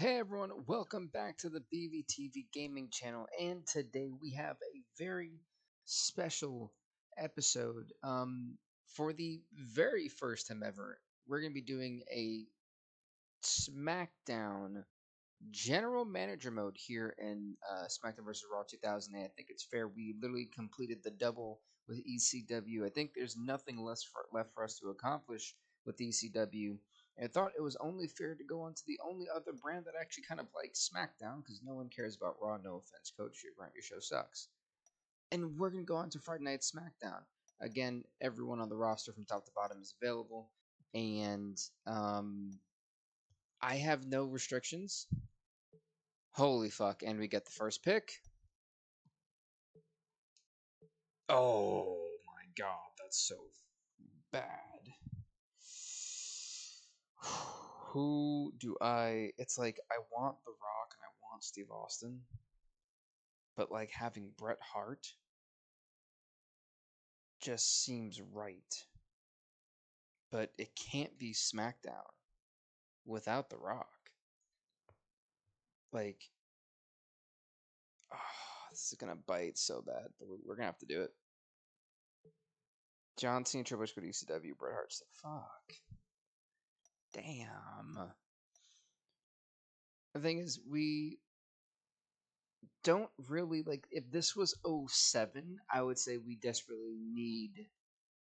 Hey everyone, welcome back to the BVTV Gaming channel, and today we have a very special episode. For the very first time ever, we're going to be doing a Smackdown General Manager mode here in Smackdown vs. Raw 2008. I think it's fair. We literally completed the double with ECW. I think there's nothing left for us to accomplish with ECW. And I thought it was only fair to go on to the only other brand that actually kind of likes SmackDown, because no one cares about Raw. No offense, Coach. Your show sucks. And we're going to go on to Friday Night SmackDown. Again, everyone on the roster from top to bottom is available. And I have no restrictions. Holy fuck, and we get the first pick. Oh my god, that's so bad. Who do I... It's like, I want The Rock and I want Steve Austin. But, like, having Bret Hart just seems right. But it can't be SmackDown without The Rock. Like... Oh, this is gonna bite so bad, but we're gonna have to do it. John Cena, Triple H, go to ECW, Bret Hart's like, fuck. Damn. The thing is, we don't really, like, if this was 07, I would say we desperately need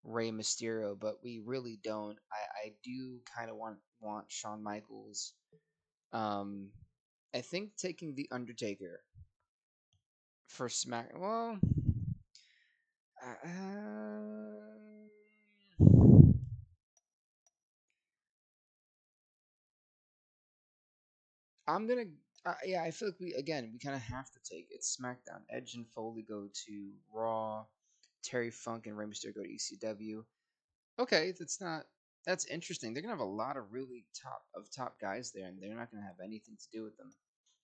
Rey Mysterio, but we really don't. I do kind of want Shawn Michaels. I think taking The Undertaker for Smack... Well... I'm gonna... yeah, I feel like we kind of have to take it. SmackDown. Edge and Foley go to Raw. Terry Funk and Rey Mysterio go to ECW. Okay, that's interesting. They're gonna have a lot of really top guys there, and they're not gonna have anything to do with them.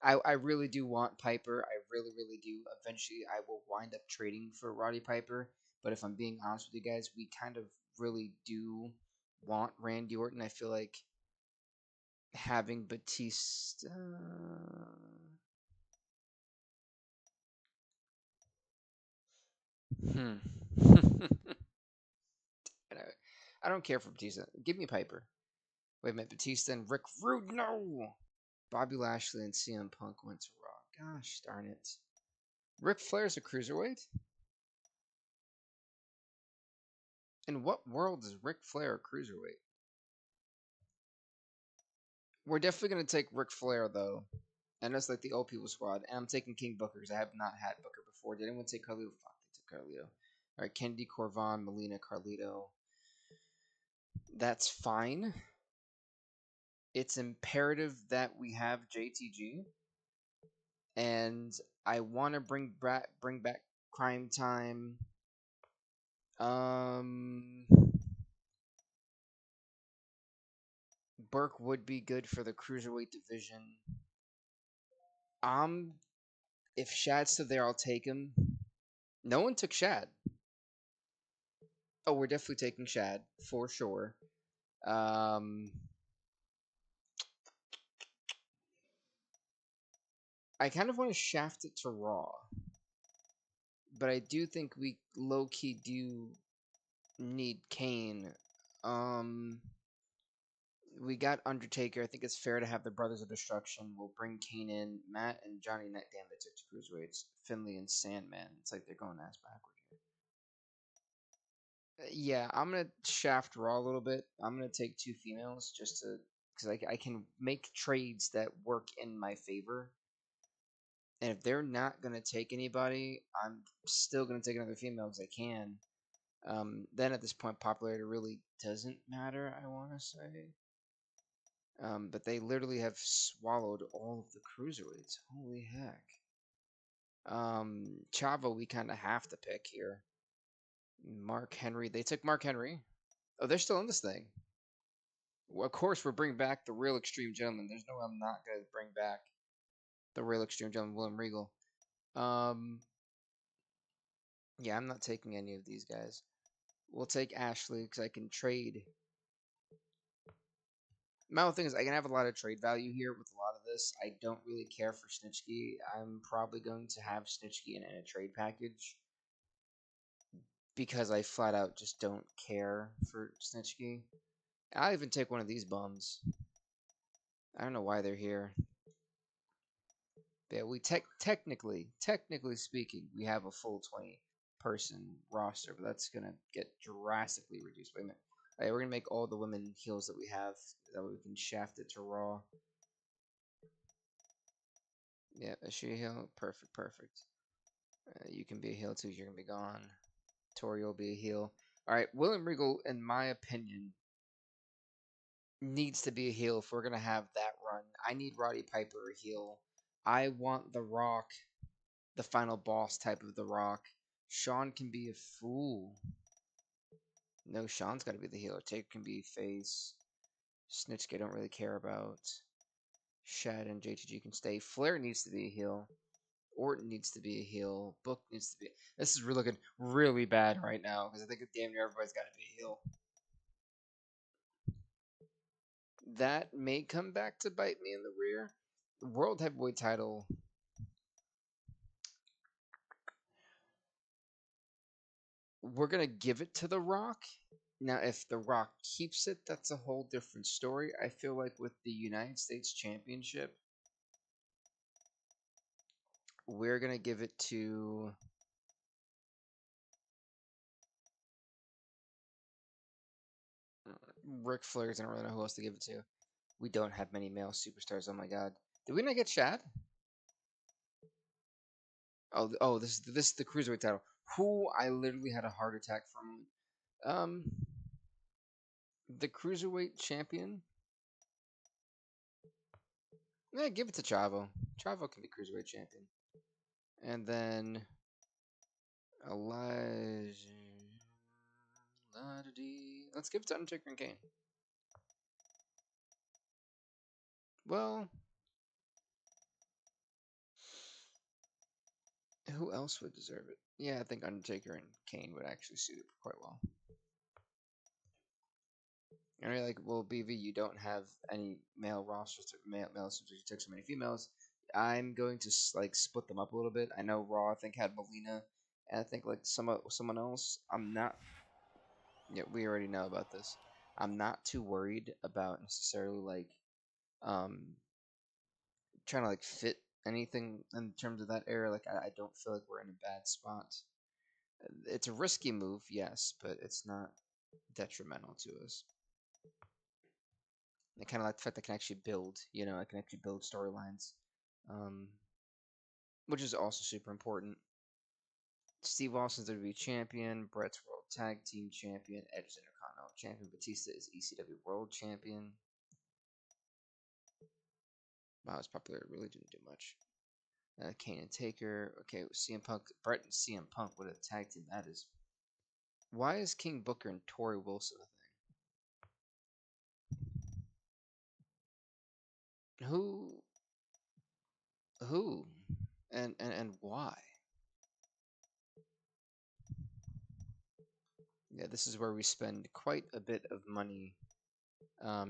I really do want Piper. I really do. Eventually, I will wind up trading for Roddy Piper. But if I'm being honest with you guys, we kind of really do want Randy Orton. I feel like having Batista... I don't care for Batista. Give me Piper. Wait a minute, Batista and Rick Rude, no! Bobby Lashley and CM Punk went to Raw. Gosh darn it. Ric Flair's a cruiserweight? In what world is Ric Flair a cruiserweight? We're definitely going to take Ric Flair, though. And that's like the old people squad. And I'm taking King Booker because I have not had Booker before. Did anyone take Carlito? Fuck, they took Carlito. Alright, Kennedy, Corvan, Melina, Carlito. That's fine. It's imperative that we have JTG. And I want to bring back Crime Time. Burke would be good for the cruiserweight division. If Shad's still there, I'll take him. No one took Shad. Oh, we're definitely taking Shad for sure. I kind of want to shaft it to Raw, but I do think we low-key do need Kane. We got Undertaker. I think it's fair to have the Brothers of Destruction. We'll bring Kane in. Matt and Johnny Damn, they took two cruiserweights. Finley and Sandman. It's like they're going ass backward here. Yeah, I'm gonna shaft Raw a little bit. I'm gonna take two females just to, because I can make trades that work in my favor. And if they're not gonna take anybody, I'm still gonna take another female because I can. Then at this point, popularity really doesn't matter, I want to say. But they literally have swallowed all of the cruiserweights. Holy heck. Chavo, we kind of have to pick here. Mark Henry. They took Mark Henry. Oh, they're still in this thing. Well, of course, we're bringing back the Real Extreme Gentleman. There's no way I'm not going to bring back the Real Extreme Gentleman, William Regal. Yeah, I'm not taking any of these guys. We'll take Ashley because I can trade. My whole thing is I can have a lot of trade value here with a lot of this. I don't really care for Snitchki. I'm probably going to have Snitchki in a trade package because I flat out just don't care for Snitchki. I'll even take one of these bums. I don't know why they're here. But yeah, we technically speaking, we have a full 20-person roster, but that's gonna get drastically reduced. Wait a minute. Alright, we're gonna make all the women heels that we have. That way we can shaft it to Raw. Yeah, is she a heel? Perfect, perfect. You can be a heel too. You're gonna be gone. Tori will be a heel. All right, William Regal, in my opinion, needs to be a heel if we're gonna have that run. I need Roddy Piper a heel. I want The Rock, the final boss type of The Rock. Shawn can be a fool. No, Shawn's got to be the heel. Taker can be face. Snitchki I don't really care about. Shad and JTG can stay. Flair needs to be a heel. Orton needs to be a heel. Book needs to be. This is really looking really bad right now because I think damn near everybody's got to be a heel. That may come back to bite me in the rear. The World Heavyweight title. We're gonna give it to The Rock. Now, if The Rock keeps it, that's a whole different story. I feel like with the United States Championship, we're gonna give it to Ric Flair. I don't really know who else to give it to. We don't have many male superstars. Oh my god, did we not get Shad? Oh, this is the cruiserweight title. Who I literally had a heart attack from. The cruiserweight champion. Yeah, give it to Chavo. Chavo can be cruiserweight champion. And then Elijah. Let's give it to Undertaker and Kane. Well, who else would deserve it? Yeah, I think Undertaker and Kane would actually suit it quite well. And you're like, well, BV, you don't have any male rosters, male subjects. You took so many females. I'm going to like split them up a little bit. I know Raw, I think, had Melina, and I think like someone else. I'm not. Yeah, we already know about this. I'm not too worried about necessarily like um trying to like fit anything in terms of that era. Like I don't feel like we're in a bad spot. It's a risky move, yes, but it's not detrimental to us. I kind of like the fact that I can actually build, I can actually build storylines, um, which is also super important. Steve Austin's WWE champion, Brett's World Tag Team champion, Edge is Intercontinental champion, Batista is ECW World champion. Wow, his popularity really didn't do much. Kane and Taker. Okay, CM Punk, Brett and CM Punk with a tag team. That is. Why is King Booker and Tori Wilson a thing? Who, and why? Yeah, this is where we spend quite a bit of money,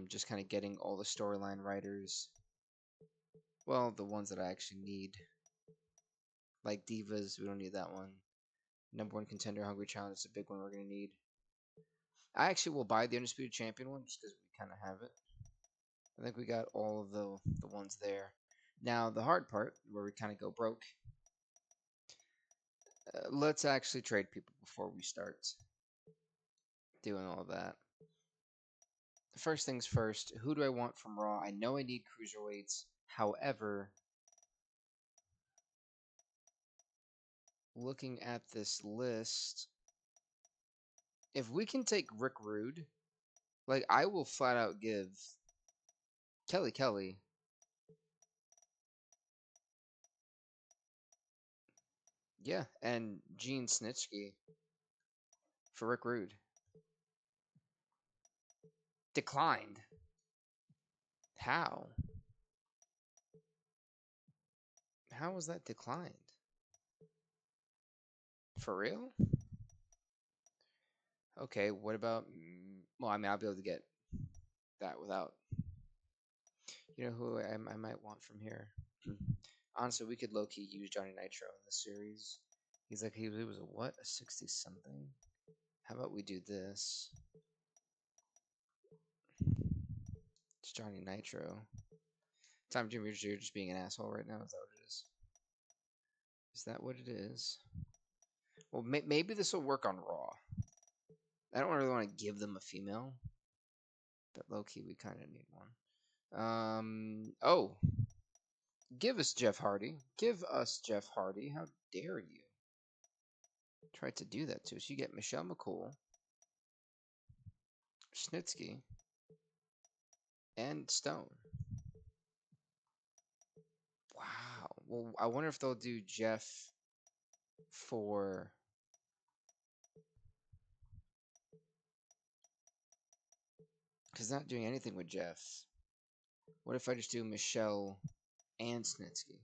just kind of getting all the storyline writers. Well, the ones that I actually need, like Divas, we don't need that one. Number one contender, Hungry Challenge is a big one we're gonna need. I actually will buy the Undisputed Champion one just because we kind of have it. I think we got all of the ones there. Now the hard part, where we kind of go broke. Let's actually trade people before we start doing all that. First things first, who do I want from Raw? I know I need cruiserweights. However, looking at this list, if we can take Rick Rude, like I will flat out give Kelly. Yeah, and Gene Snitsky for Rick Rude. Declined. How? How was that declined? For real? Okay, what about... Well, I mean, I'll be able to get that without... You know who I might want from here? Honestly, we could low-key use Johnny Nitro in this series. He's like, he was a what? A 60-something? How about we do this? It's Johnny Nitro. Tom Jr., you're just being an asshole right now? Is that what it is? Is that what it is? Well, maybe this will work on Raw. I don't really want to give them a female, but low-key, we kind of need one. Oh, give us Jeff Hardy. Give us Jeff Hardy. How dare you? Try to do that to us. You get Michelle McCool, Snitsky, and Stone. Wow. Well, I wonder if they'll do Jeff for... Because not doing anything with Jeff. What if I just do Michelle and Snitsky?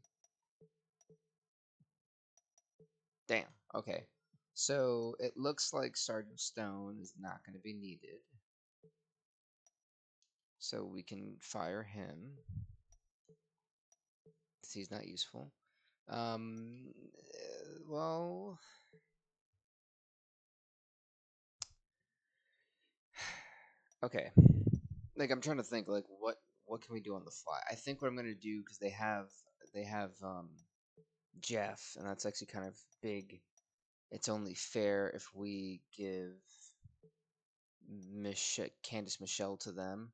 Damn. Okay. So it looks like Sergeant Stone is not going to be needed. So we can fire him. Because he's not useful. Well... Okay. Like, I'm trying to think, like, what can we do on the fly? I think what I'm going to do, because they have Jeff, and that's actually kind of big. It's only fair if we give Candice Michelle to them.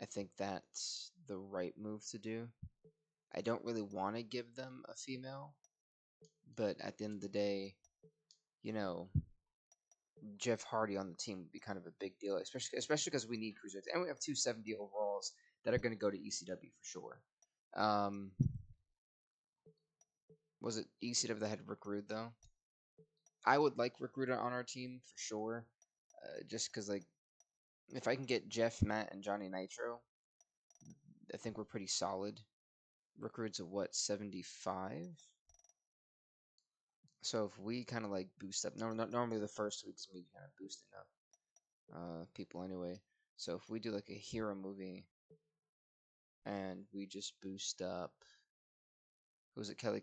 I think that's the right move to do. I don't really want to give them a female, but at the end of the day, you know, Jeff Hardy on the team would be kind of a big deal, especially because we need cruiserweights, and we have 270 overalls that are going to go to ECW for sure. Was it ECW that had Rick Rude though? I would like Rick Rude on our team for sure, just because like if I can get Jeff, Matt, and Johnny Nitro, I think we're pretty solid. Rick Rude's a what, 75? So if we kind of like boost up, normally the first week's me kind of boosting up people anyway. So if we do like a hero movie and we just boost up, who was it, Kelly,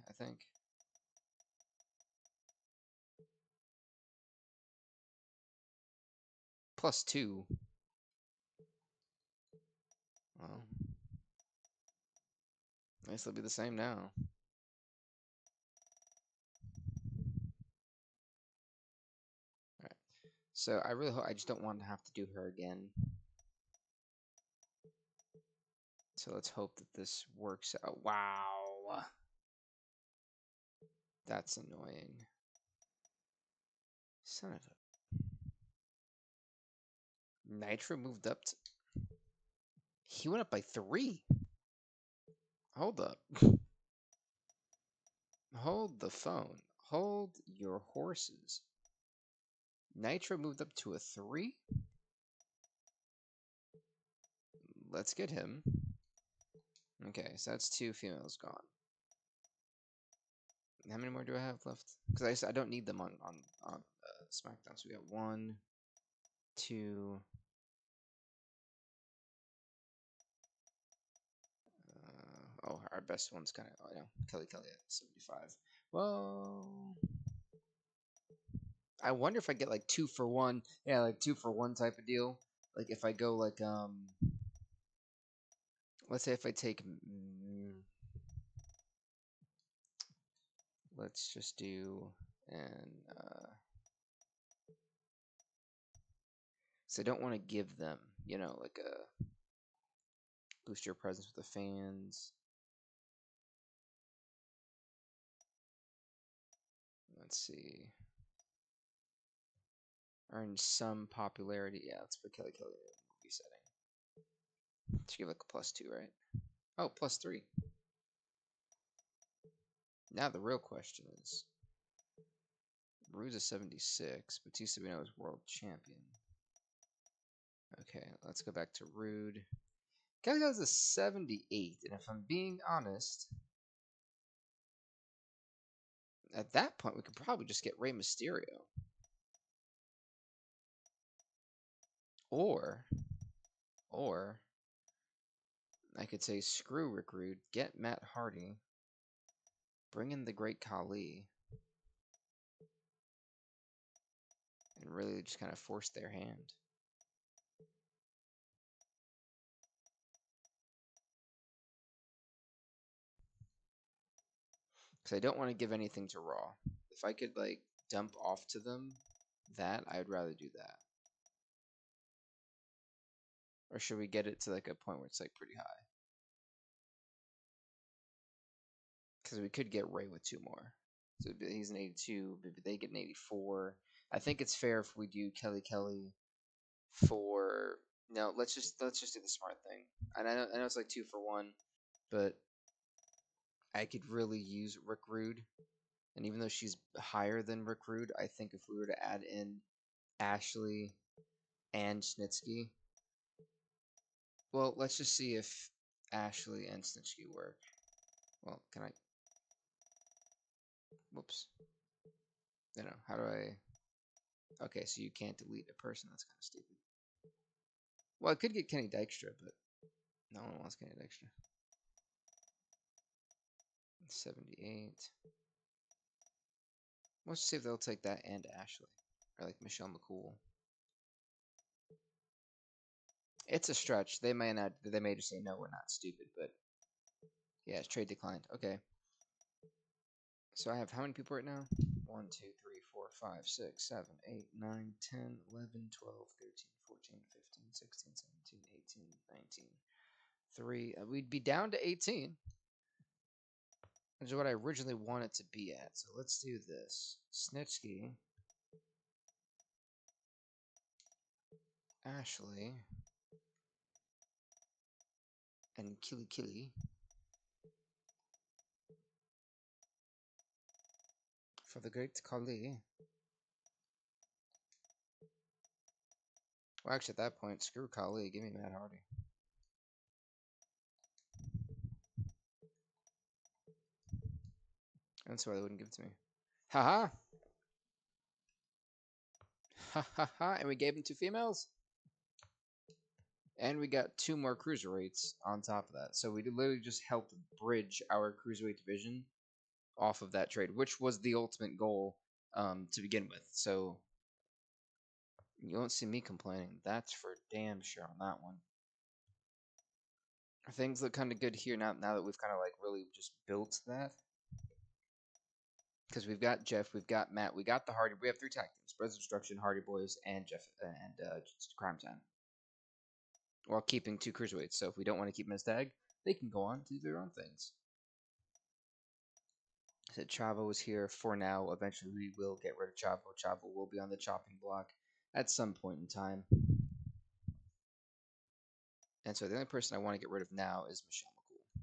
I think? +2. Well, I guess they'll be the same now. Alright. So I really hope, I just don't want to have to do her again. So let's hope that this works out. Wow. That's annoying. Son of a... Nitro moved up to... He went up by 3. Hold up. Hold the phone. Hold your horses. Nitro moved up to a 3? Let's get him. Okay, so that's 2 females gone. How many more do I have left? Because I don't need them on Smackdown. So we got 1, 2... oh, our best one's kind of, oh, yeah, Kelly at 75. Well, I wonder if I get like 2 for 1. Yeah, like 2 for 1 type of deal. Like if I go like, let's say if I take, let's just do so I don't want to give them, you know, like a boost your presence with the fans. Let's see. Earn some popularity. Yeah, let's put Kelly in the movie setting. Should give like a +2, right? Oh, +3. Now the real question is, Rude's a 76, Batista we know is world champion. Okay, let's go back to Rude. Kelly's a 78, and if I'm being honest, at that point we could probably just get Rey Mysterio. Or I could say screw Rick Rude, get Matt Hardy, bring in the Great Khali, and really just kind of force their hand. Because I don't want to give anything to Raw. If I could, like, dump off to them that, I'd rather do that. Or should we get it to, like, a point where it's, like, pretty high? Because we could get Ray with 2 more. So he's an 82, maybe they get an 84. I think it's fair if we do Kelly for... No, let's just do the smart thing. And I know it's like 2 for 1, but I could really use Rick Rude. And even though she's higher than Rick Rude, I think if we were to add in Ashley and Snitsky, well, let's just see if Ashley and Snitsky work. Well, can I? Whoops. No, how do I? Okay, so you can't delete a person. That's kind of stupid. Well, I could get Kenny Dykstra, but no one wants Kenny Dykstra. 78. Let's see if they'll take that and Ashley. Or like Michelle McCool. It's a stretch. They may not. They may just say no, we're not stupid. But yeah, it's trade declined. Okay. So I have how many people right now? 1, 2, 3, 4, 5, 6, 7, 8, 9, 10, 11, 12, 13, 14, 15, 16, 17, 18, 19. 3. We'd be down to 18. Which is what I originally wanted to be at. So let's do this. Snitsky. Ashley. And Killy. For the Great Khali. Well, actually, at that point, screw Khali. Give me Matt Hardy. That's why they wouldn't give it to me. Haha! Ha ha ha! And we gave them 2 females. And we got 2 more cruiserweights on top of that. So we literally just helped bridge our cruiserweight division off of that trade, which was the ultimate goal to begin with. So you won't see me complaining. That's for damn sure on that one. Things look kind of good here now that we've kind of like really just built that. Because we've got Jeff, we've got Matt, we got the Hardy. We have 3 tag teams: Brothers Destruction, Hardy Boys, and Jeff and Crime Time. While keeping 2 cruiserweights. So if we don't want to keep them as tag, they can go on to do their own things. I said Chavo is here for now. Eventually we will get rid of Chavo. Chavo will be on the chopping block at some point in time. And so the only person I want to get rid of now is Michelle McCool.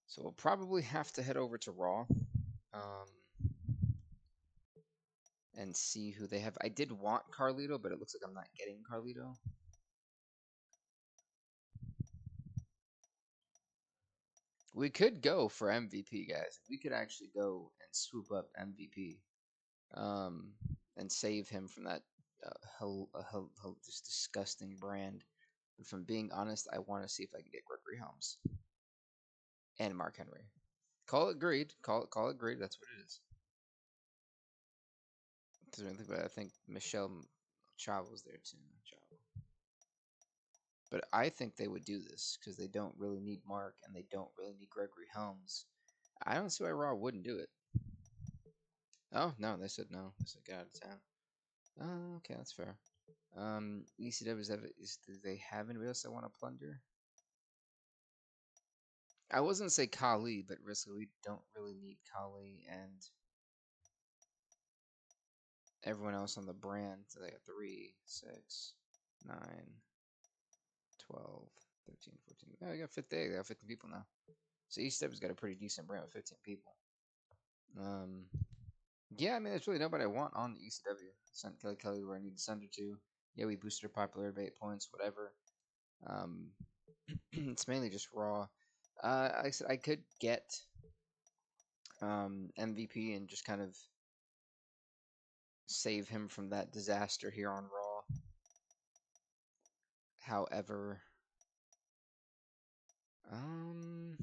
So we'll probably have to head over to Raw and see who they have. I did want Carlito, but it looks like I'm not getting Carlito. We could go for MVP, guys. We could actually go and swoop up MVP and save him from that just disgusting brand. If I'm being honest, I want to see if I can get Gregory Helms and Mark Henry. Call it greed. Call it greed. That's what it is. Because I think Michelle Chavo's there too. Chavo. But I think they would do this because they don't really need Mark and they don't really need Gregory Helms. I don't see why Raw wouldn't do it. Oh no, they said no. They said get out of town. Oh, okay, that's fair. ECW do they have anybody else that want to plunder? I wasn't say Khali, but really we don't really need Khali and everyone else on the brand. So they got 3, 6, 9, 12, 13, 14. Oh, they got 50. They got 15 people now. So ECW's got a pretty decent brand with 15 people. Yeah, I mean, there's really nobody I want on the ECW. Sent Kelly where I need to send her to. Yeah, we boosted her popularity by 8 points, whatever. It's mainly just Raw. Like I said, I could get MVP and just kind of save him from that disaster here on Raw. However, I'm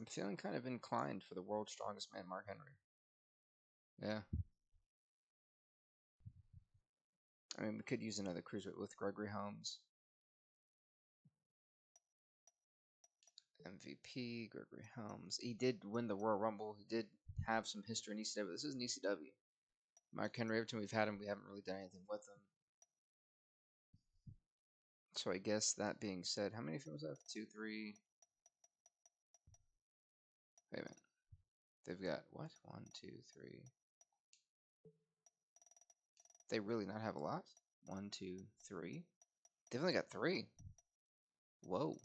feeling kind of inclined for the world's strongest man, Mark Henry. Yeah. I mean, we could use another cruiserweight with Gregory Helms. MVP, Gregory Helms. He did win the Royal Rumble. He did have some history in ECW. This isn't ECW. Mark Henry, every time we've had him, we haven't really done anything with him. So I guess that being said, how many films have? 2, 3. Wait a minute. They've got what? 1, 2, 3. They really not have a lot? 1, 2, 3. They've only got 3. Whoa.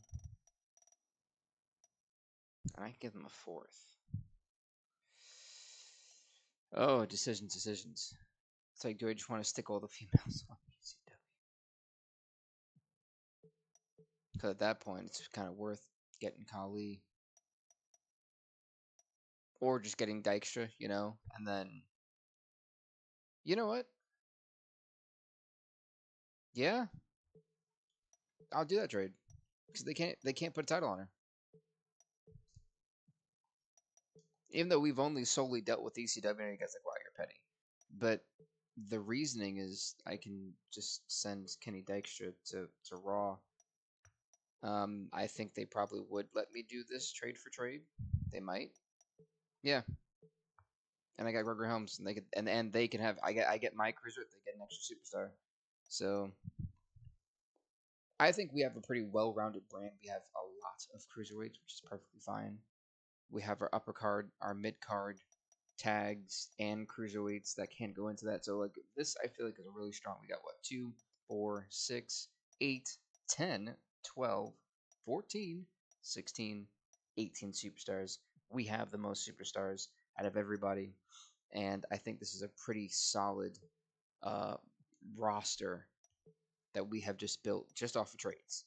I can give them a 4th. Oh, decisions. It's like, do I just want to stick all the females on ECW? Because at that point, it's kind of worth getting Kali. Or just getting Dykstra, you know? And then... You know what? Yeah. I'll do that trade. Because they can't put a title on her. Even though we've only solely dealt with ECW, and you guys like, wow, you're petty. But the reasoning is I can just send Kenny Dykstra to Raw. I think they probably would let me do this trade for trade. They might. Yeah. And I got Gregory Helms, and they could and they can have I get my cruiserweight, they get an extra superstar. So I think we have a pretty well-rounded brand. We have a lot of cruiserweights, which is perfectly fine. We have our upper card, our mid card, tags, and cruiserweights that can't go into that. So like this, I feel like is really strong. We got what 2, 4, 6, 8, 10, 12, 14, 16, 18 superstars. We have the most superstars out of everybody, and I think this is a pretty solid roster that we have just built just off of trades.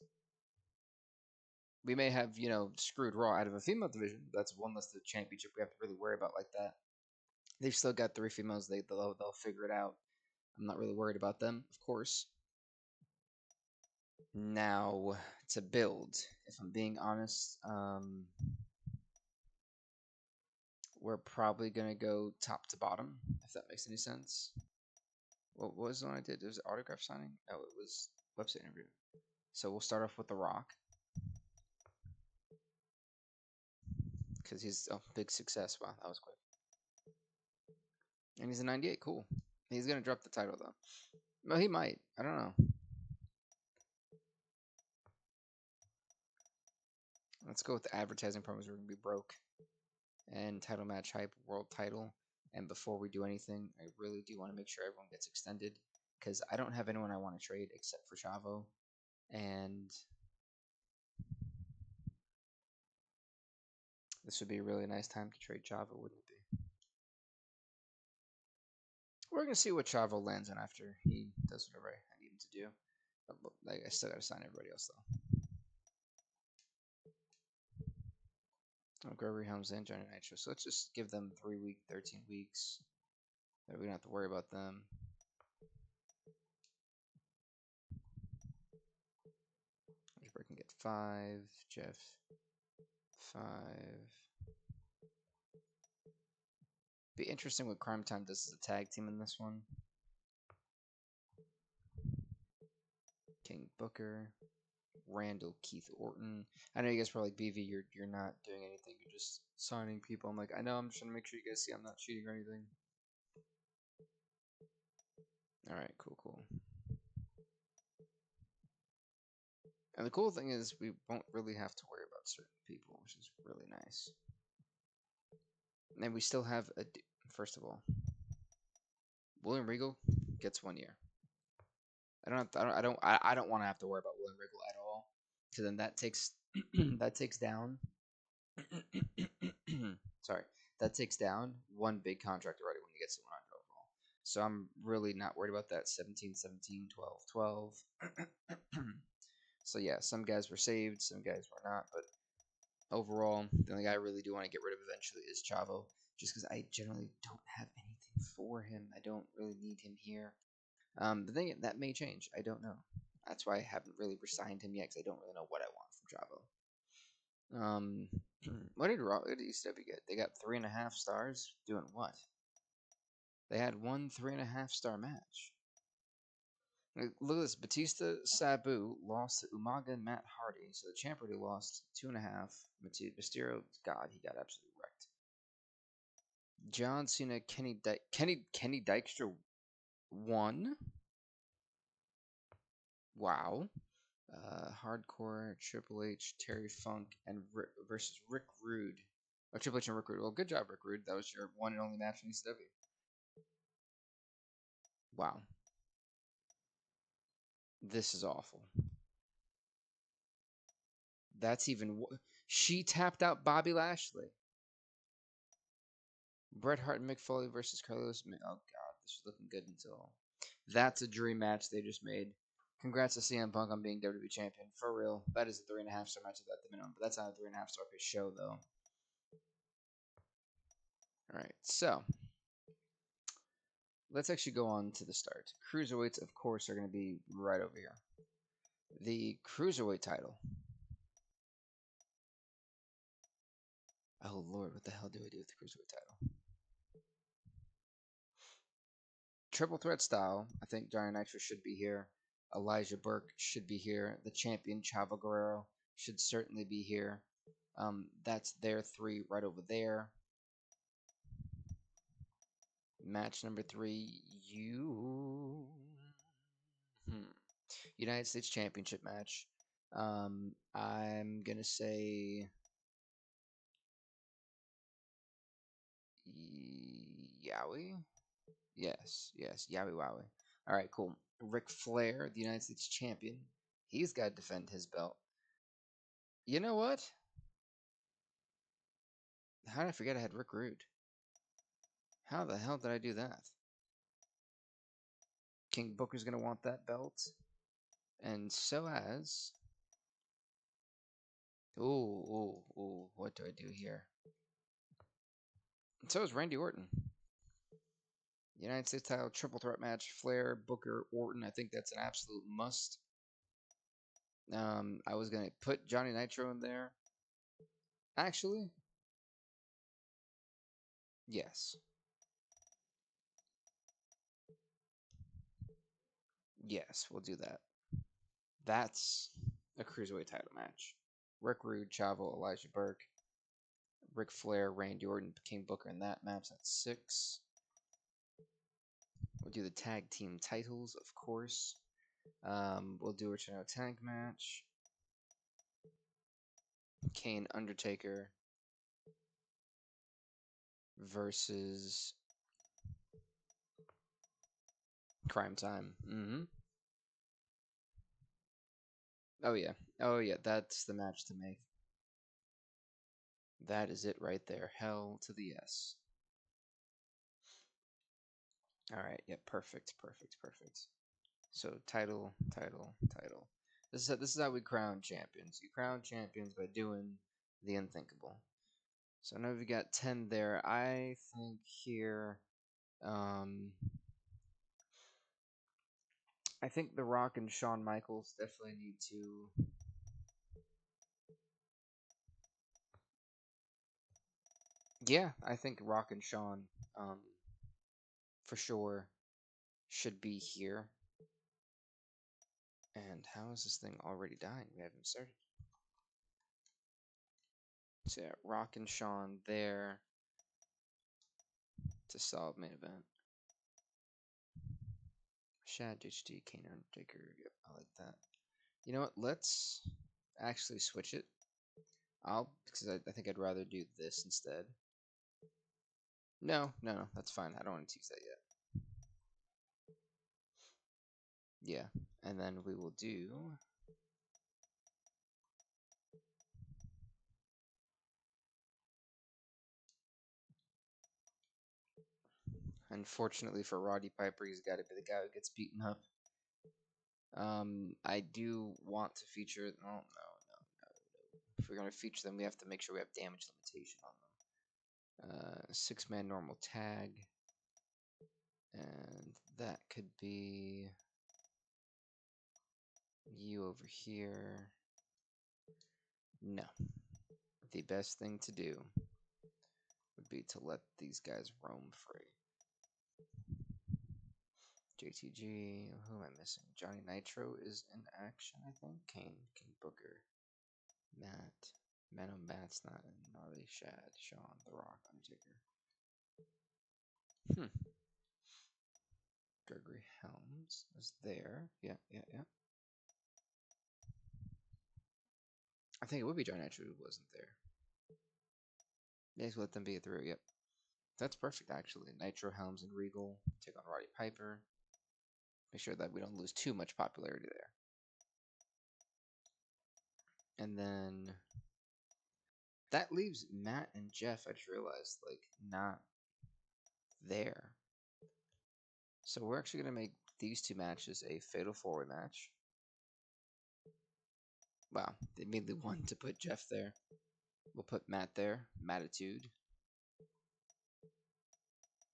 We may have, screwed Raw out of a female division. That's one less the championship we have to really worry about like that. They've still got 3 females. They'll figure it out. I'm not really worried about them, of course. Now, to build, if I'm being honest, we're probably going to go top to bottom, if that makes any sense. What was the one I did? Was it autograph signing? No, it was website interview. So we'll start off with The Rock. Because he's a big success. Wow, that was quick. And he's a 98. Cool. He's going to drop the title, though. Well, he might. I don't know. Let's go with the advertising promos. We're going to be broke. And title match hype, world title. And before we do anything, I really do want to make sure everyone gets extended. Because I don't have anyone I want to trade except for Chavo. And this would be a really nice time to trade Chavo, wouldn't it be? We're going to see what Chavo lands on after he does whatever I need him to do. But, I still got to sign everybody else, though. Oh, Gregory Helms and Johnny Nitro. So let's just give them 3 weeks, 13 weeks. We don't have to worry about them. Edgeberg can get 5. Jeff, 5. Be interesting what Crime Time does as a tag team in this one. King Booker, Randall, Keith Orton. I know you guys probably like BV. You're not doing anything. You're just signing people. I'm like, I know. I'm just trying to make sure you guys see I'm not cheating or anything. All right, cool. And the cool thing is we won't really have to worry about certain people, which is really nice. And we still have first of all, William Regal gets 1 year. I don't want to have to worry about William Regal at all, because then that takes that takes down. Sorry, that takes down one big contract already when he gets to 100 overall. So I'm really not worried about that. 17, 17, 12, 12. So yeah, some guys were saved, some guys were not, but overall, the only guy I really do want to get rid of eventually is Chavo, just because I generally don't have anything for him. I don't really need him here. The thing that may change. I don't know. That's why I haven't really resigned him yet, because I don't really know what I want from Chavo. What did ECW get? They got 3.5 stars. Doing what? They had one 3.5-star match. Look at this. Batista Sabu lost to Umaga and Matt Hardy. So the champ already lost 2.5. Mysterio, God, he got absolutely wrecked. John Cena, Kenny Dykstra won. Wow. Hardcore, Triple H, Terry Funk, and versus Rick Rude. Oh, Triple H and Rick Rude. Well, good job, Rick Rude. That was your one and only match in ECW. Wow. This is awful. That's even. She tapped out Bobby Lashley. Bret Hart and Mick Foley versus Carlos. Oh God, this was looking good until. That's a dream match they just made. Congrats to CM Punk on being WWE champion. For real, that is a 3.5-star match at the minimum. But that's not a 3.5-star per show though. All right, so let's actually go on to the start. Cruiserweights, of course, are going to be right over here. The Cruiserweight title. Oh Lord, what the hell do I do with the Cruiserweight title? Triple threat style. I think Johnny Nitro should be here. Elijah Burke should be here. The champion Chavo Guerrero should certainly be here. That's their 3 right over there. Match number 3, United States Championship match. I'm gonna say Yowie. Yes, Yowie Wowie. All right, cool. Ric Flair, the United States Champion. He's got to defend his belt. You know what? How did I forget I had Rick Rude? How the hell did I do that? King Booker's going to want that belt. And so as... Ooh, what do I do here? And so is Randy Orton. United States title triple threat match. Flair, Booker, Orton. I think that's an absolute must. I was going to put Johnny Nitro in there. Actually, yes. Yes, we'll do that. That's a Cruiserweight title match. Rick Rude, Chavo, Elijah Burke, Ric Flair, Randy Orton, King Booker in that match. That's 6. We'll do the tag team titles, of course. We'll do a Chino tag match. Kane Undertaker versus Crime Time. Oh yeah, that's the match to make. That is it right there. Hell to the yes. All right, yeah, perfect. So title. This is how we crown champions. You crown champions by doing the unthinkable. So now we've got 10 there. I think here, I think The Rock and Shawn Michaels definitely need to. Yeah, I think Rock and Shawn, for sure, should be here. And how is this thing already dying? We haven't started. So yeah, Rock and Shawn there to solve main event. Shad, HT, Kane, Undertaker. Yep, I like that. You know what? Let's actually switch it. Because I think I'd rather do this instead. No, that's fine. I don't want to use that yet. Yeah, and then we will do. Unfortunately for Roddy Piper, he's got to be the guy who gets beaten up. I do want to feature. Oh no. If we're gonna feature them, we have to make sure we have damage limitation on them. 6-man normal tag, and that could be You over here. No. The best thing to do would be to let these guys roam free. JTG, who am I missing? Johnny Nitro is in action, I think. Kane, King Booker, Matt. Matt's not in. Gnarly, Shad, Sean, The Rock, Undertaker. Gregory Helms is there. Yeah. I think it would be Johnny Nitro who wasn't there. Yes, let them be through. Yep. That's perfect, actually. Nitro, Helms, and Regal take on Roddy Piper. Make sure that we don't lose too much popularity there. And then that leaves Matt and Jeff, I just realized, like, not there. So we're actually going to make these two matches a Fatal 4-Way match. Wow, they made the one to put Jeff there. We'll put Matt there, Mattitude.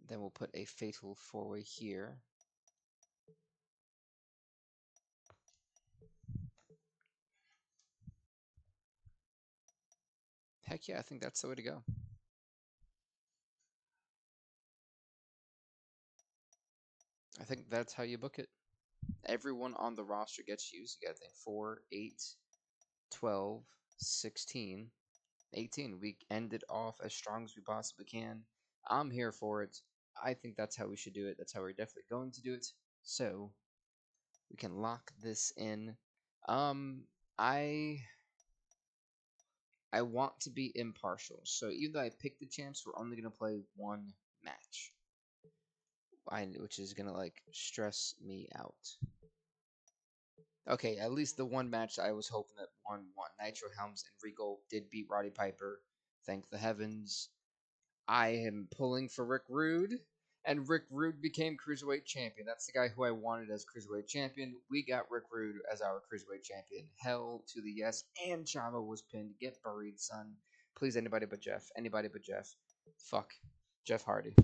Then we'll put a Fatal 4-Way here. Heck yeah, I think that's the way to go. I think that's how you book it. Everyone on the roster gets used. You got to think 4, 8, 12, 16, 18. We end it off as strong as we possibly can. I'm here for it. I think that's how we should do it. That's how we're definitely going to do it. So we can lock this in. I want to be impartial. So even though I picked the champs, we're only gonna play one match. Which is gonna like stress me out. Okay, at least the one match I was hoping that won. Nitro Helms and Regal did beat Roddy Piper. Thank the heavens. I am pulling for Rick Rude, and Rick Rude became Cruiserweight Champion. That's the guy who I wanted as Cruiserweight Champion. We got Rick Rude as our Cruiserweight Champion. Hell to the yes, and Chavo was pinned. Get buried, son. Please, anybody but Jeff. Anybody but Jeff. Fuck. Jeff Hardy.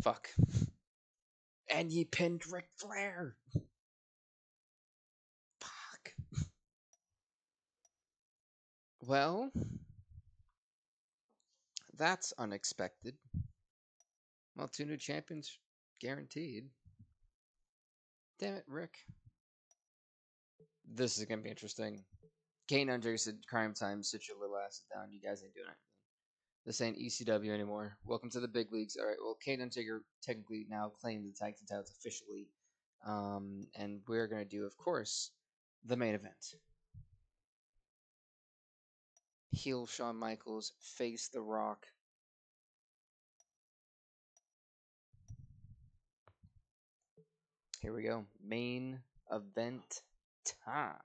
Fuck. And ye pinned Ric Flair. Fuck. Well, that's unexpected. Well, 2 new champions guaranteed. Damn it, Rick. This is going to be interesting. Kane Undertaker said, Crime Time, sit your little asses down. You guys ain't doing anything. This ain't ECW anymore. Welcome to the big leagues. All right, well, Kane Undertaker technically now claimed the tag team titles officially. And we're going to do, of course, the main event. Heel Shawn Michaels, face The Rock. Here we go. Main event time.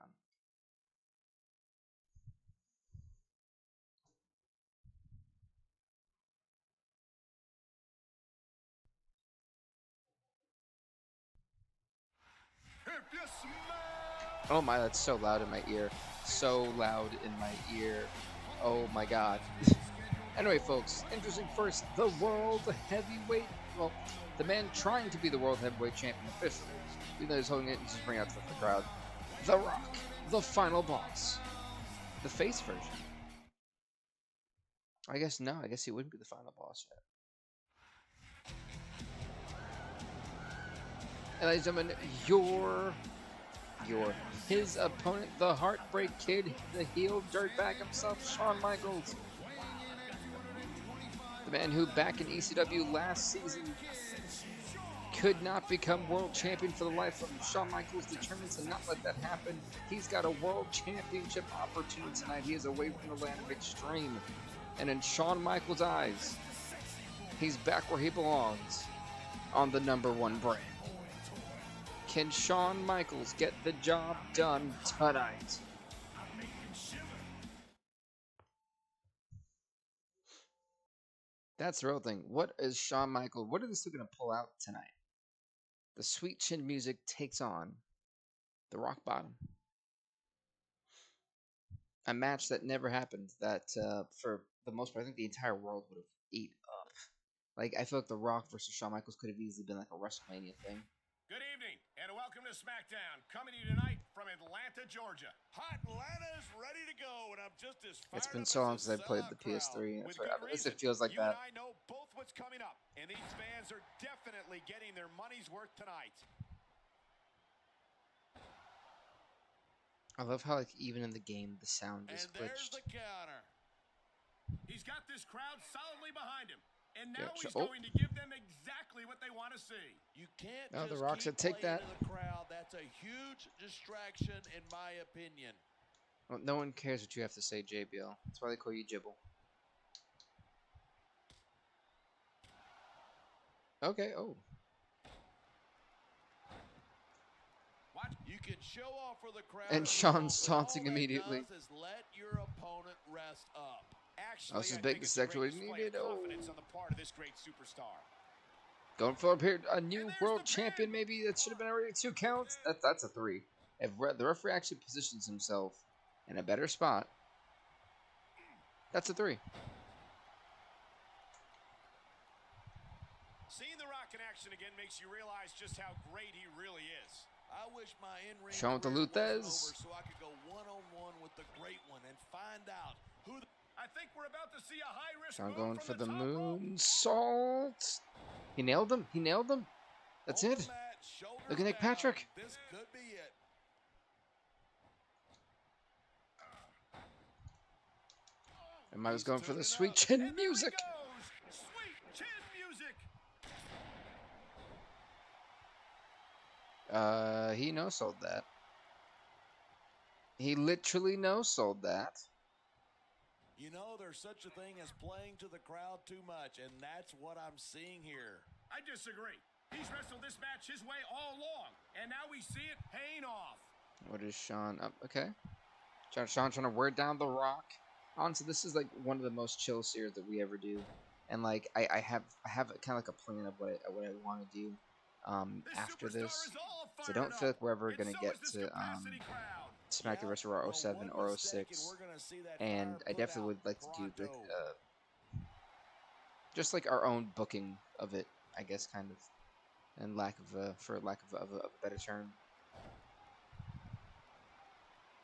Oh my, that's so loud in my ear. So loud in my ear. Oh my god. Anyway, folks, interesting first. The World Heavyweight. Well, the man trying to be the World Heavyweight Champion officially. Even though he's holding it and just bring it out to the crowd. The Rock. The final boss. The face version. I guess no. I guess he wouldn't be the final boss yet. And ladies and gentlemen, his opponent, the Heartbreak Kid, the heel dirtbag himself, Shawn Michaels. The man who back in ECW last season could not become world champion for the life of him. Shawn Michaels determined to not let that happen. He's got a world championship opportunity tonight. He is away from the land of extreme. And in Shawn Michaels' eyes, he's back where he belongs, on the #1 brand. Can Shawn Michaels get the job done tonight? That's the real thing. What is Shawn Michaels? What are they still going to pull out tonight? The sweet chin music takes on the rock bottom. A match that never happened. That for the most part, I think the entire world would have ate up. Like I feel like the Rock versus Shawn Michaels could have easily been like a WrestleMania thing. Good evening, and welcome to Smackdown, coming to you tonight from Atlanta, Georgia. Hot Atlanta is ready to go, and I'm just as fired It's been up so long as since I played the crowd. PS3. With That's good why, at least reason. it feels like you that. and I know both what's coming up, and these fans are definitely getting their money's worth tonight. I love how, like, even in the game, the sound is And there's glitched. the counter. He's got this crowd solidly behind him, and now Yeah, he's oh. going to give them exactly what they want to see. You can't Oh, just the Rock said, keep "Take playing that." to the crowd. That's a huge distraction, in my opinion. Well, no one cares what you have to say, JBL. That's why they call you Jibble. Okay, oh. Watch. You can show off for the crowd. And Sean's taunting immediately. Does is let your opponent rest up. Actually, This is I big. think This it's is a actually great what he display of needed. Oh. confidence on the part of this great superstar. Going for a new there's world the champion, pin. maybe? That should have been already 2 counts. That's a 3. If the referee actually positions himself in a better spot, that's a 3. Seeing The Rock in action again makes you realize just how great he really is. I wish my in-ring Sean with the career wasn't Luthez. over so I could go one-on-one with the great one and find out who the... I think we're about to see a high-risk Sean move going from for the top rope. moonsault. He nailed him. He nailed him. That's On it. the mat, shoulders Look at Nick down. Patrick. This could be it. And I was He's going for the tuning sweet up. chin And there music. he goes. Sweet chin music. He no-sold that. He literally no-sold that. You know, there's such a thing as playing to the crowd too much, and that's what I'm seeing here. I disagree. He's wrestled this match his way all along, and now we see it paying off. What is Sean up? Okay. Sean trying to wear down the Rock. Honestly, this is like one of the most chill series that we ever do, and like I have kind of like a plan of what I want to do after this. So I don't feel like we're ever gonna get to Smack the Rest of Raw 07 or 06, and I definitely would like to do like just like our own booking of it, I guess, kind of, and for lack of a better term.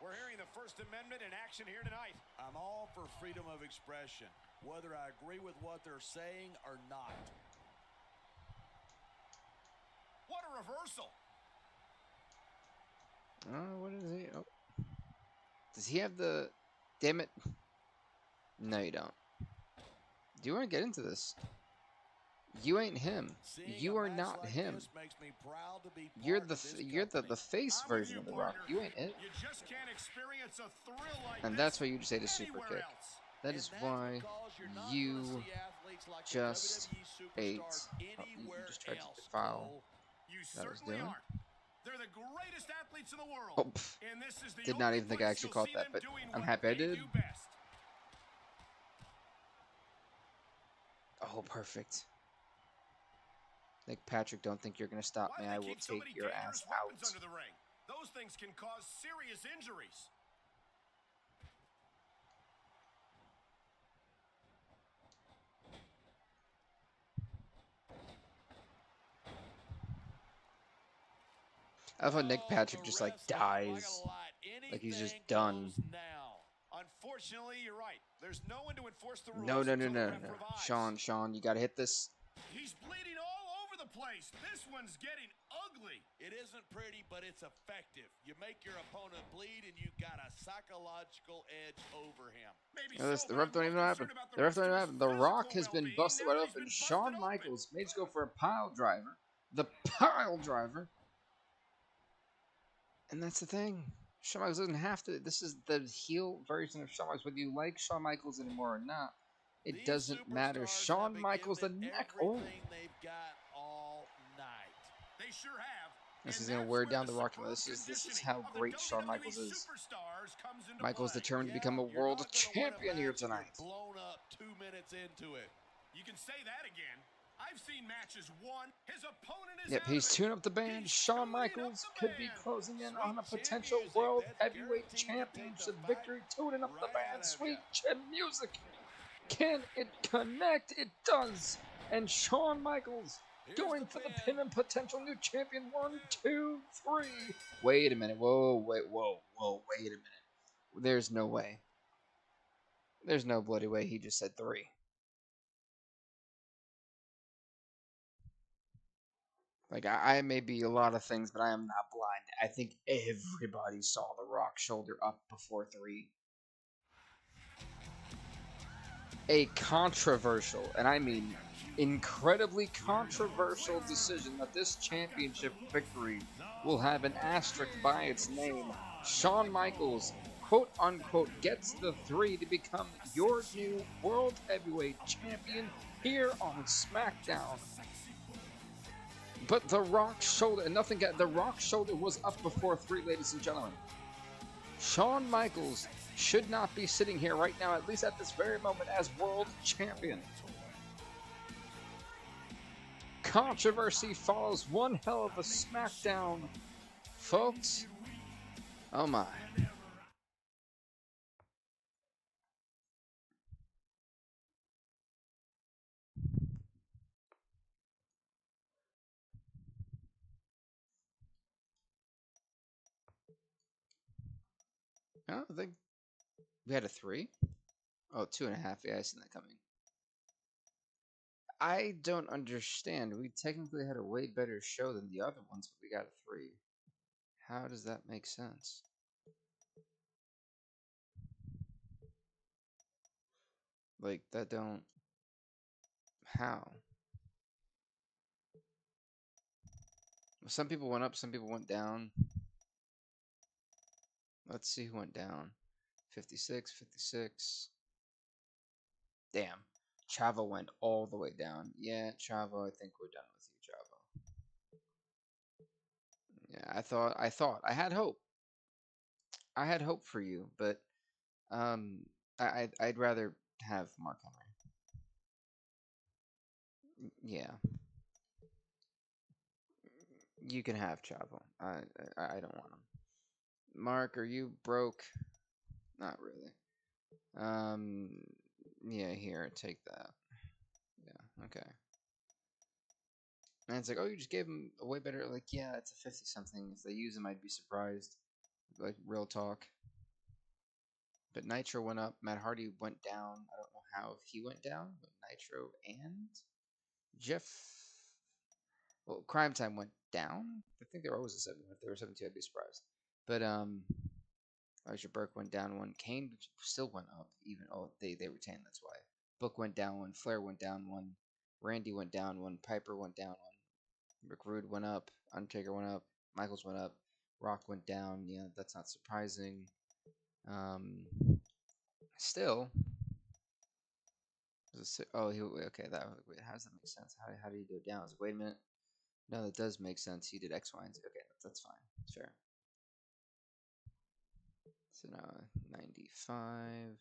We're hearing the First Amendment in action here tonight. I'm all for freedom of expression, whether I agree with what they're saying or not. What a reversal. What is he? Oh. Does he have the... Damn it. No, you don't. Do you want to get into this? You ain't him. You are not him. You're the face version of The Rock. You ain't it. You just can't experience a thrill like And that's why you just ate a super kick. That is why you just ate. Oh, you just tried to defile. You That was certainly doing. are. They're the greatest athletes in the world. Oh, And this is the did not only even think I place actually you'll caught see that, them but doing I'm what happy I they did. do best. Oh, perfect. Nick Patrick, don't think you're gonna stop me. I will take your ass out. Under the ring. Those things can cause serious injuries. I love how Nick Patrick just like dies, like he's just done. Unfortunately, you're right. There's no one to enforce the rules. No. Sean, you gotta hit this. He's bleeding all over the place. This one's getting ugly. It isn't pretty, but it's effective. You make your opponent bleed, and you got a psychological edge over him. Maybe The ref don't even know what happened. The ref don't even know what happened. The Rock has been busted wide open. Shawn Michaels may just go for a pile driver. The pile driver. And that's the thing. Shawn Michaels doesn't have to. This is the heel version of Shawn Michaels. Whether you like Shawn Michaels anymore or not, it doesn't matter. Shawn Michaels, the neck. Oh. They've got all night. They sure have. This is gonna wear down the Rock. This is how great Shawn Michaels is. Michaels determined to become a world champion here tonight. Blown up 2 minutes into it. You can say that again. I've seen matches won. His opponent is Yep, he's tuning up the band. Shawn Michaels could be closing in on a potential World Heavyweight Championship victory. Tuning up the band. Sweet chin music. Can it connect? It does. And Shawn Michaels Going for the pin and potential new champion. 1, 2, 3. Wait a minute. Whoa, wait a minute. There's no way. There's no bloody way he just said 3. Like, I may be a lot of things, but I am not blind. I think everybody saw The Rock shoulder up before 3. A controversial, and I mean incredibly controversial decision that this championship victory will have an asterisk by its name. Shawn Michaels, quote unquote, gets the 3 to become your new World Heavyweight Champion here on SmackDown. But The Rock's shoulder, and nothing got, The Rock's shoulder was up before 3, ladies and gentlemen. Shawn Michaels should not be sitting here right now, at least at this very moment, as world champion. Controversy follows one hell of a SmackDown, folks. Oh my. I don't think we had a 3. Oh, 2.5. Yeah, I seen that coming. I don't understand. We technically had a way better show than the other ones, but we got a 3. How does that make sense? Like, that don't... How? Some people went up, some people went down. Let's see who went down. 56, 56. Damn. Chavo went all the way down. Yeah, Chavo, I think we're done with you, Chavo. Yeah, I had hope. I had hope for you, but I'd rather have Mark Henry. Yeah. You can have Chavo. I don't want him. Mark, are you broke? Not really. Yeah, here, take that. Yeah, okay. And it's like, oh, you just gave him a way better. Like, yeah, it's a 50 something. If they use him, I'd be surprised. Like, real talk. But Nitro went up. Matt Hardy went down. I don't know how he went down, but Nitro and Jeff. Well, Crime Time went down. I think they were always a 7. If they were 72, I'd be surprised. But Elijah Burke went down 1. Kane still went up. Even they retained. That's why. Book went down 1. Flair went down 1. Randy went down 1. Piper went down 1. Rick Rude went up. Undertaker went up. Michaels went up. Rock went down. Yeah, that's not surprising. Still. Oh, okay. Wait, how does that make sense? How did he go down? I was like, wait a minute. No, that does make sense. He did X, Y, and Z. Okay, that's fine. It's fair. So now 95.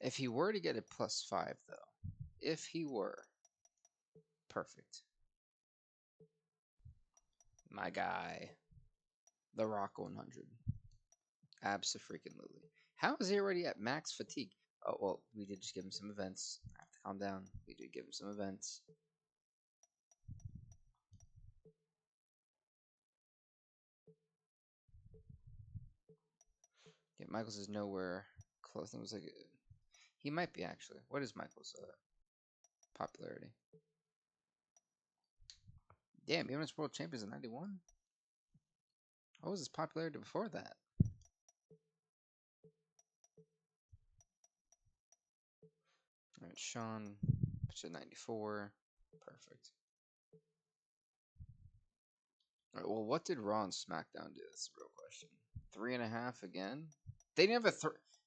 If he were to get a +5, though, if he were, perfect. My guy, The Rock 100. Abso-freaking-lutely. How is he already at max fatigue? Oh, well, we did just give him some events. I have to calm down. We did give him some events. Yeah, Michaels is nowhere close. It was like he might be actually. What is Michaels' popularity? Damn, he was world champions in '91. What was his popularity before that? All right, Sean, put you at 94. Perfect. All right, well, what did Raw and SmackDown do? That's the real question. 3.5 again? They didn't have a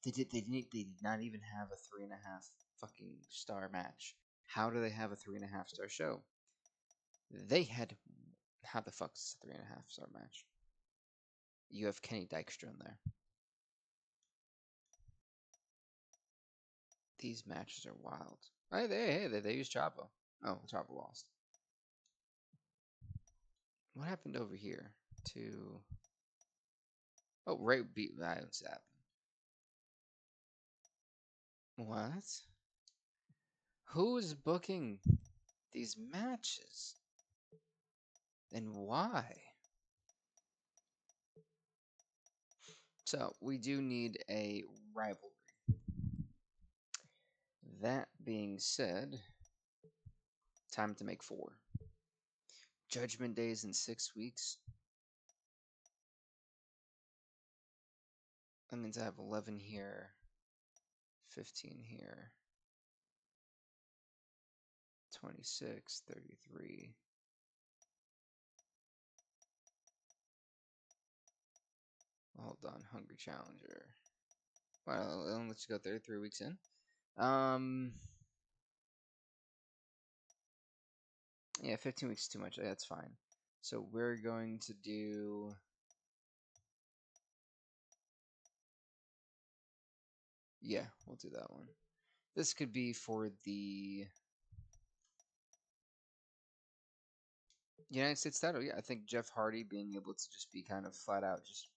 They did not even have a 3.5 fucking star match. How do they have a 3.5 star show? They had. How the fuck is a 3.5 star match? You have Kenny Dykstra in there. These matches are wild. Hey, they used Chavo. Oh, Chavo lost. What happened over here? To. Oh, Ray beat. I didn't see that. What? Who is booking these matches? And why? So, we do need a rivalry. That being said, time to make 4. Judgment Days in 6 weeks. That means I have 11 here, 15 here, 26, 33. Hold on, Hungry Challenger. Well, let's go 33 weeks in. Yeah, 15 weeks is too much. That's fine. So we're going to do... Yeah, we'll do that one. This could be for the United States title. Yeah, I think Jeff Hardy being able to just be kind of flat out just...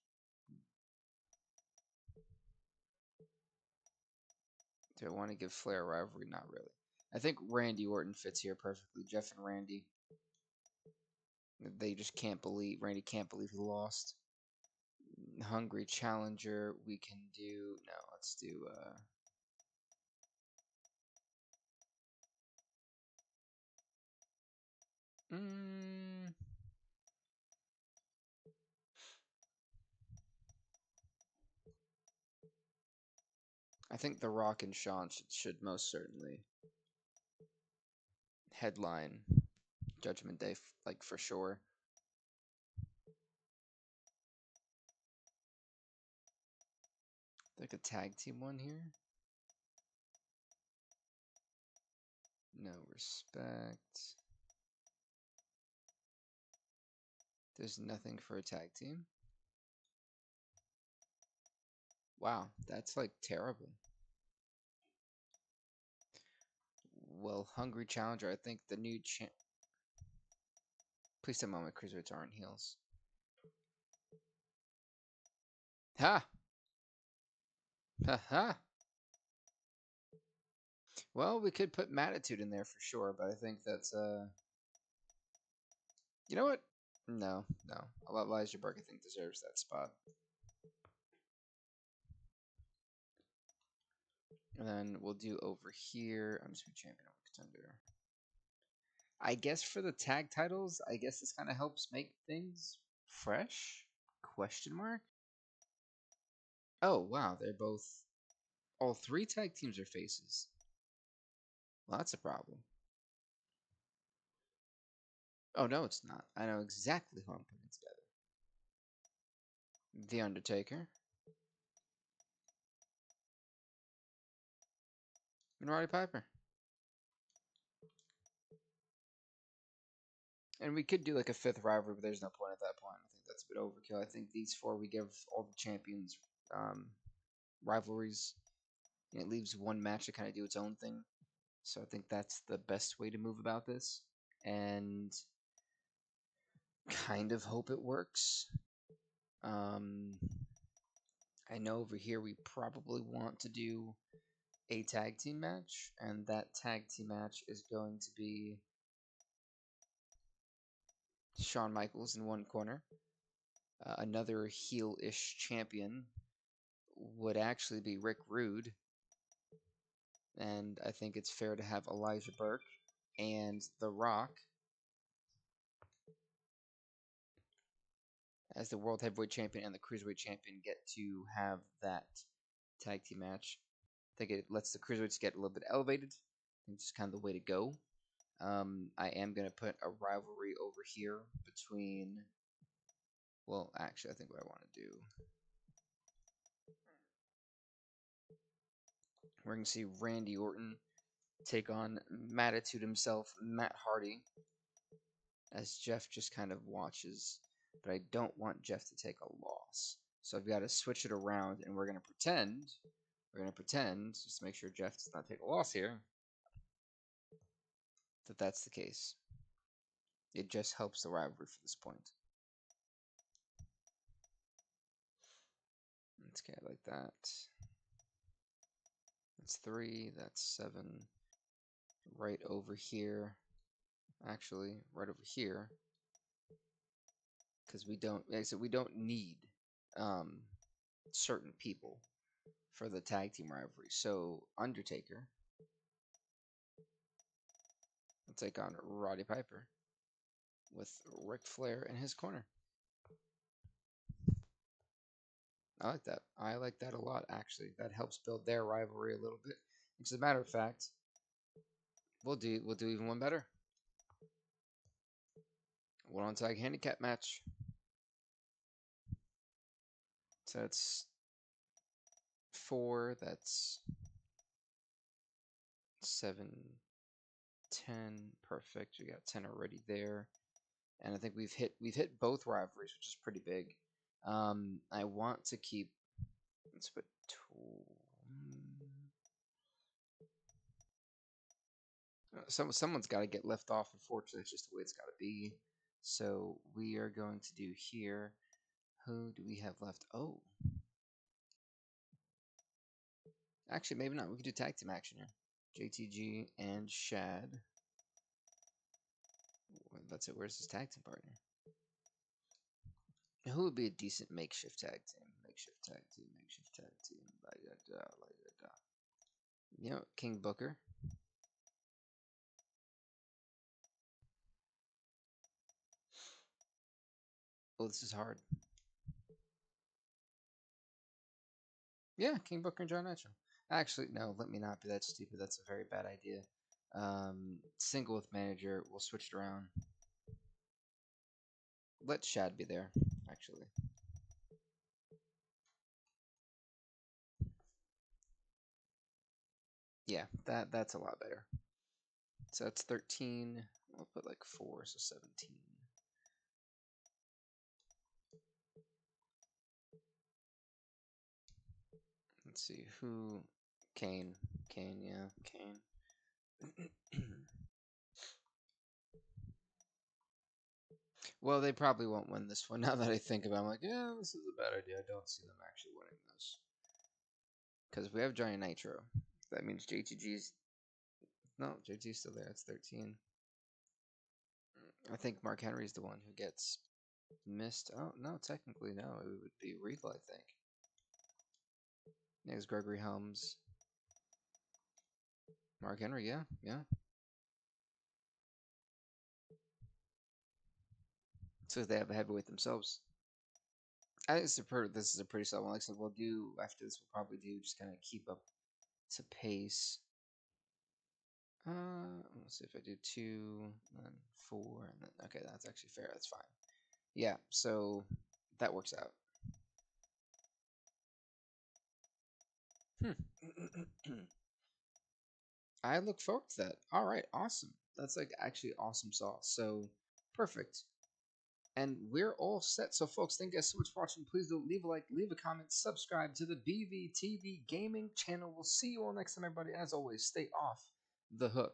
Do I want to give Flair a rivalry? Not really. I think Randy Orton fits here perfectly. Jeff and Randy. They just can't believe... Randy can't believe he lost. Hungry Challenger. We can do... No, let's do... I think The Rock and Shawn should most certainly headline Judgment Day, like for sure. Like a tag team one here. No respect. There's nothing for a tag team. Wow, that's like terrible. Well, Hungry Challenger, I think the new Please tell me my cruiserweights aren't heels. Ha! Ha ha! Well, we could put Mattitude in there for sure, but I think that's You know what? No. Elijah Burke, I think, deserves that spot. And then we'll do over here. I'm just going to champion over contender. I guess for the tag titles, I guess this kind of helps make things fresh? Question mark? Oh, wow. They're both... All 3 tag teams are faces. Well, that's a problem. Oh, no, it's not. I know exactly who I'm putting together. The Undertaker. And Roddy Piper. And we could do like a 5th rivalry, but there's no point at that point. I think that's a bit overkill. I think these 4, we give all the champions rivalries. And it leaves one match to kind of do its own thing. So I think that's the best way to move about this. And kind of hope it works. I know over here we probably want to do a tag team match. And that tag team match is going to be Shawn Michaels in one corner. Another heel-ish champion would actually be Rick Rude. And I think it's fair to have Elijah Burke and The Rock as the World Heavyweight Champion and the Cruiserweight Champion get to have that tag team match. I think it lets the Cruiserweights get a little bit elevated. It's just kind of the way to go. I am going to put a rivalry over here between... Well, actually, I think what I want to do... We're going to see Randy Orton take on Mattitude himself, Matt Hardy, as Jeff just kind of watches. But I don't want Jeff to take a loss. So I've got to switch it around, and we're going to pretend, just to make sure Jeff does not take a loss here, that that's the case. It just helps the rivalry for this point. Let's get like that. That's 3, that's 7. Right over here. actually right over here, because we don't, like I said, we don't need um, certain people for the tag team rivalry. So Undertaker will take on Roddy Piper with Ric Flair in his corner. I like that. I like that a lot, actually. That helps build their rivalry a little bit. As a matter of fact, we'll do even one better. One on tag handicap match. So that's 4. That's 7, 10. Perfect. We got 10 already there, and I think we've hit both rivalries, which is pretty big. I want to keep. Let's put. Someone's got to get left off. Unfortunately, it's just the way it's got to be. So we are going to do here. Who do we have left? Oh, actually, maybe not. We could do tag team action here. JTG and Shad. That's it. Where's his tag team partner? Now, who would be a decent makeshift tag team? Makeshift tag team. Makeshift tag team. You know, King Booker. Oh, this is hard. Yeah, King Booker and John Nitro. Actually, no, let me not be that stupid. That's a very bad idea. Single with manager. We'll switch it around. Let Shad be there, actually. Yeah, that's a lot better. So that's 13. We'll put like 4, so 17. Let's see who. Kane. Yeah, Kane. Well, they probably won't win this one. Now that I think about it, I'm like, yeah, this is a bad idea. I don't see them actually winning this. Because we have Johnny Nitro. That means JTG's. No, JTG's still there. It's 13. I think Mark Henry's the one who gets missed. Oh, no, technically, no. It would be Regal, I think. Next, Gregory Helms. Mark Henry, yeah. So they have a heavyweight themselves. I think this is a pretty solid one. Like I said, we'll do after this. We'll probably do just kind of keep up to pace. Let's see if I do 2, then 4, and then okay, that's actually fair. That's fine. Yeah, so that works out. I look forward to that. All right, awesome. That's like actually awesome sauce. So perfect. And we're all set. So, folks, thank you guys so much for watching. Please do leave a like, leave a comment, subscribe to the BVTV Gaming channel. We'll see you all next time, everybody. As always, stay off the hook.